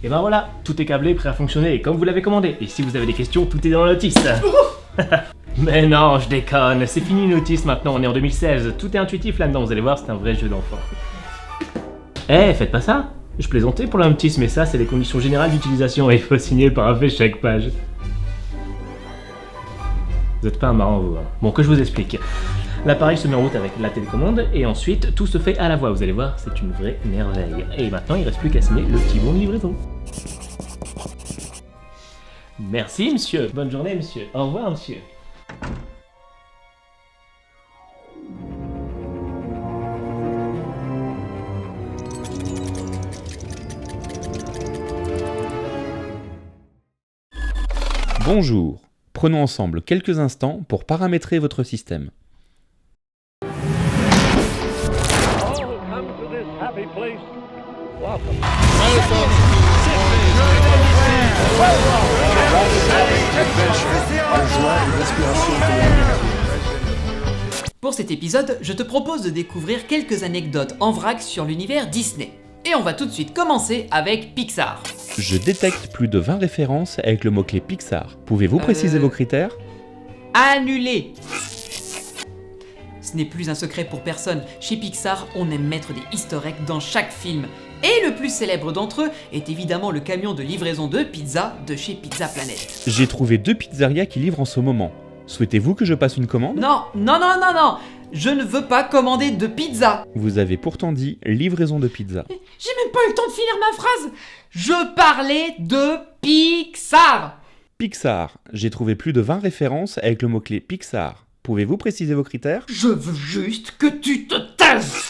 Et ben voilà, tout est câblé, prêt à fonctionner comme vous l'avez commandé. Et si vous avez des questions, tout est dans la notice. Mais non, je déconne, c'est fini une notice maintenant, on est en 2016. Tout est intuitif là-dedans, vous allez voir, c'est un vrai jeu d'enfant. Eh, faites pas ça. Je plaisantais pour la notice, mais ça, c'est les conditions générales d'utilisation et il faut signer par un fait chaque page. Vous êtes pas un marrant, vous. Hein. Bon, que je vous explique. L'appareil se met en route avec la télécommande et ensuite tout se fait à la voix. Vous allez voir, c'est une vraie merveille. Et maintenant, il reste plus qu'à signer le petit bon de livraison. Merci, monsieur. Bonne journée, monsieur. Au revoir, monsieur. Bonjour, prenons ensemble quelques instants pour paramétrer votre système. Pour cet épisode, je te propose de découvrir quelques anecdotes en vrac sur l'univers Disney. Et on va tout de suite commencer avec Pixar. Je détecte plus de 20 références avec le mot-clé Pixar. Pouvez-vous préciser vos critères ? Annulé. Ce n'est plus un secret pour personne, chez Pixar, on aime mettre des easter eggs dans chaque film. Et le plus célèbre d'entre eux est évidemment le camion de livraison de pizza de chez Pizza Planet. J'ai trouvé 2 pizzerias qui livrent en ce moment. Souhaitez-vous que je passe une commande ? Non, je ne veux pas commander de pizza. Vous avez pourtant dit livraison de pizza. J'ai même pas eu le temps de finir ma phrase. Je parlais de Pixar. Pixar, j'ai trouvé plus de 20 références avec le mot-clé Pixar. Pouvez-vous préciser vos critères ? Je veux juste que tu te taises.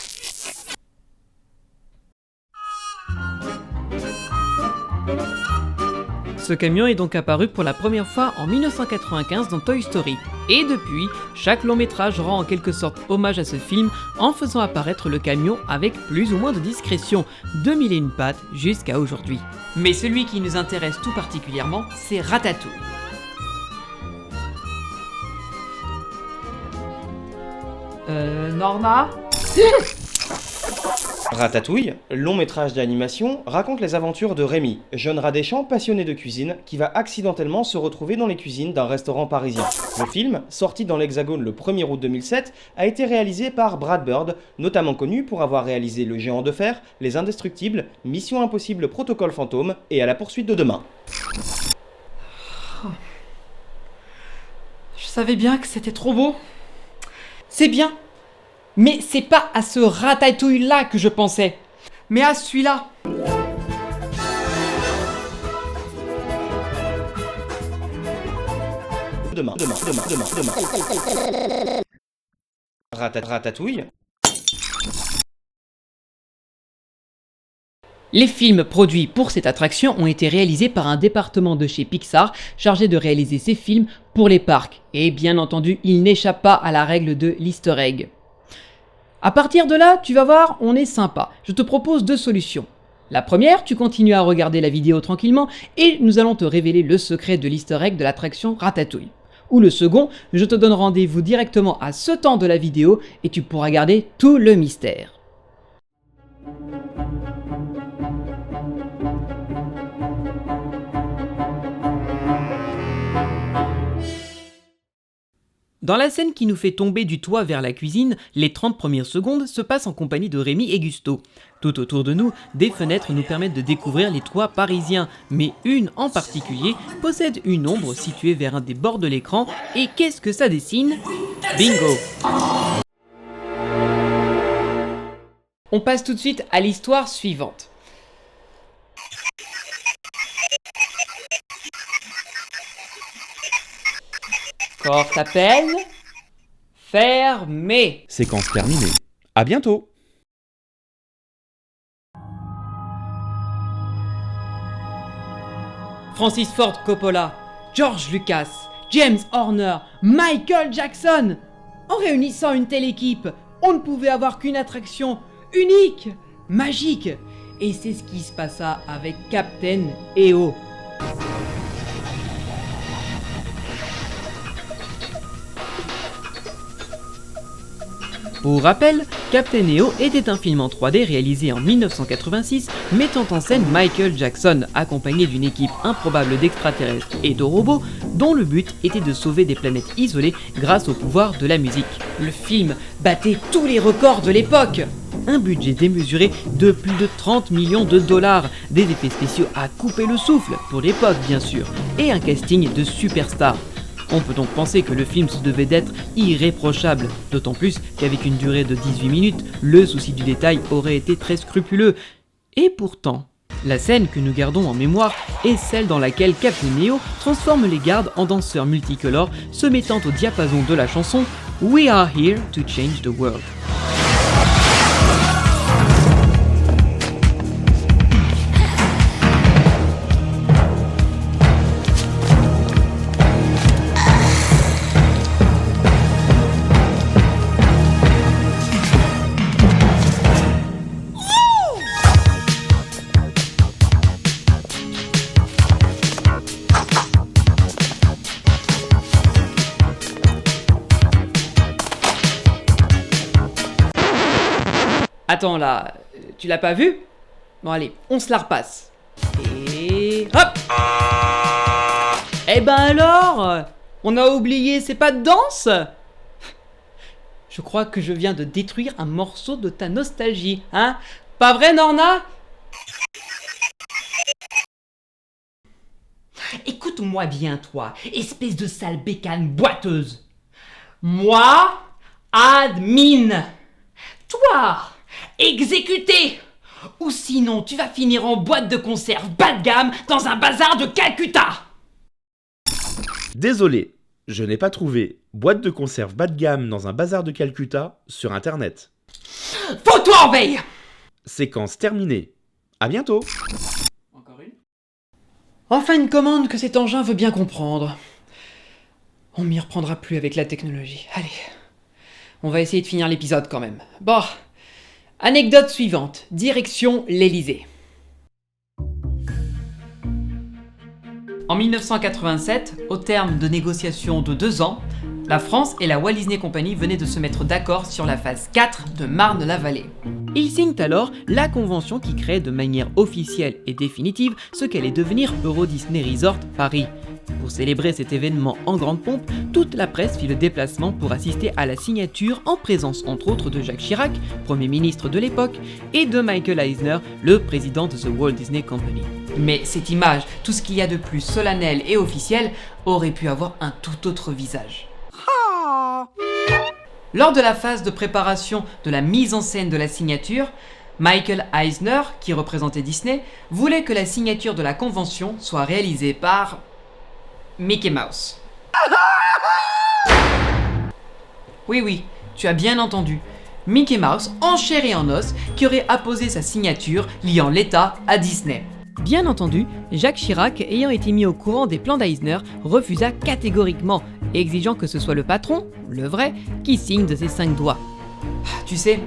Ce camion est donc apparu pour la première fois en 1995 dans Toy Story. Et depuis, chaque long métrage rend en quelque sorte hommage à ce film en faisant apparaître le camion avec plus ou moins de discrétion, de mille et une pattes jusqu'à aujourd'hui. Mais celui qui nous intéresse tout particulièrement, c'est Ratatouille. Norma ? Ratatouille, long métrage d'animation, raconte les aventures de Rémi, jeune rat des champs passionné de cuisine qui va accidentellement se retrouver dans les cuisines d'un restaurant parisien. Le film, sorti dans l'Hexagone le 1er août 2007, a été réalisé par Brad Bird, notamment connu pour avoir réalisé Le Géant de Fer, Les Indestructibles, Mission Impossible Protocole Fantôme et À la poursuite de demain. Je savais bien que c'était trop beau. C'est bien. Mais c'est pas à ce Ratatouille-là que je pensais, mais à celui-là. Demain. Ratatouille. Les films produits pour cette attraction ont été réalisés par un département de chez Pixar chargé de réaliser ces films pour les parcs. Et bien entendu, ils n'échappent pas à la règle de l'easter egg. À partir de là, tu vas voir, on est sympa. Je te propose 2 solutions. La première, tu continues à regarder la vidéo tranquillement et nous allons te révéler le secret de l'easter egg de l'attraction Ratatouille. Ou le second, je te donne rendez-vous directement à ce temps de la vidéo et tu pourras garder tout le mystère. Dans la scène qui nous fait tomber du toit vers la cuisine, les 30 premières secondes se passent en compagnie de Rémi et Gusto. Tout autour de nous, des fenêtres nous permettent de découvrir les toits parisiens, mais une en particulier possède une ombre située vers un des bords de l'écran, et qu'est-ce que ça dessine ? Bingo ! On passe tout de suite à l'histoire suivante. Porte appel fermée. Séquence terminée. À bientôt. Francis Ford Coppola, George Lucas, James Horner, Michael Jackson. En réunissant une telle équipe, on ne pouvait avoir qu'une attraction unique, magique. Et c'est ce qui se passa avec Captain EO. Pour rappel, Captain EO était un film en 3D réalisé en 1986 mettant en scène Michael Jackson accompagné d'une équipe improbable d'extraterrestres et de robots dont le but était de sauver des planètes isolées grâce au pouvoir de la musique. Le film battait tous les records de l'époque. Un budget démesuré de plus de 30 millions de dollars, des effets spéciaux à couper le souffle, pour l'époque bien sûr, et un casting de superstars. On peut donc penser que le film se devait d'être irréprochable, d'autant plus qu'avec une durée de 18 minutes, le souci du détail aurait été très scrupuleux. Et pourtant, la scène que nous gardons en mémoire est celle dans laquelle Captain EO transforme les gardes en danseurs multicolores, se mettant au diapason de la chanson We Are Here to Change the World. Attends là, tu l'as pas vu? Bon allez, on se la repasse. Et hop! Eh ben alors, on a oublié ces pas de danse? Je crois que je viens de détruire un morceau de ta nostalgie, hein? Pas vrai, Norna? Écoute-moi bien, toi, espèce de sale bécane boiteuse. Moi, admin. Toi, exécuté. Ou sinon, tu vas finir en boîte de conserve bas de gamme dans un bazar de Calcutta. Désolé, je n'ai pas trouvé boîte de conserve bas de gamme dans un bazar de Calcutta sur internet. Faut-toi en veille. Séquence terminée. À bientôt. Encore une? Enfin une commande que cet engin veut bien comprendre. On m'y reprendra plus avec la technologie. Allez, on va essayer de finir l'épisode quand même. Bon, anecdote suivante, direction l'Elysée. En 1987, au terme de négociations de 2 ans, la France et la Walt Disney Company venaient de se mettre d'accord sur la phase 4 de Marne-la-Vallée. Ils signent alors la convention qui crée de manière officielle et définitive ce qu'allait devenir Euro Disney Resort Paris. Pour célébrer cet événement en grande pompe, toute la presse fit le déplacement pour assister à la signature en présence entre autres de Jacques Chirac, Premier ministre de l'époque, et de Michael Eisner, le président de The Walt Disney Company. Mais cette image, tout ce qu'il y a de plus solennel et officiel, aurait pu avoir un tout autre visage. Lors de la phase de préparation de la mise en scène de la signature, Michael Eisner, qui représentait Disney, voulait que la signature de la convention soit réalisée par Mickey Mouse. Oui, tu as bien entendu. Mickey Mouse, en chair et en os, qui aurait apposé sa signature liant l'État à Disney. Bien entendu, Jacques Chirac, ayant été mis au courant des plans d'Eisner, refusa catégoriquement, exigeant que ce soit le patron, le vrai, qui signe de ses 5 doigts. Tu sais,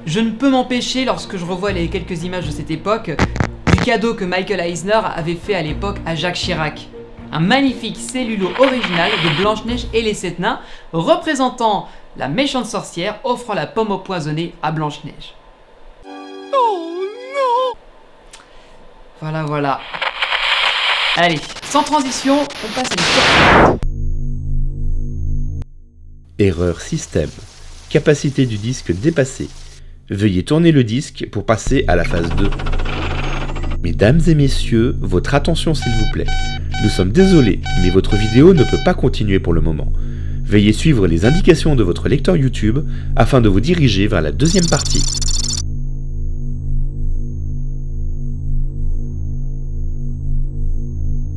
je ne peux m'empêcher, lorsque je revois les quelques images de cette époque, du cadeau que Michael Eisner avait fait à l'époque à Jacques Chirac. Un magnifique cellulo original de Blanche-Neige et les 7 nains, représentant la méchante sorcière offrant la pomme empoisonnée à Blanche-Neige. Oh non! Voilà. Allez, sans transition, on passe à l'histoire. Erreur système. Capacité du disque dépassée. Veuillez tourner le disque pour passer à la phase 2. Mesdames et messieurs, votre attention s'il vous plaît. Nous sommes désolés, mais votre vidéo ne peut pas continuer pour le moment. Veuillez suivre les indications de votre lecteur YouTube afin de vous diriger vers la deuxième partie.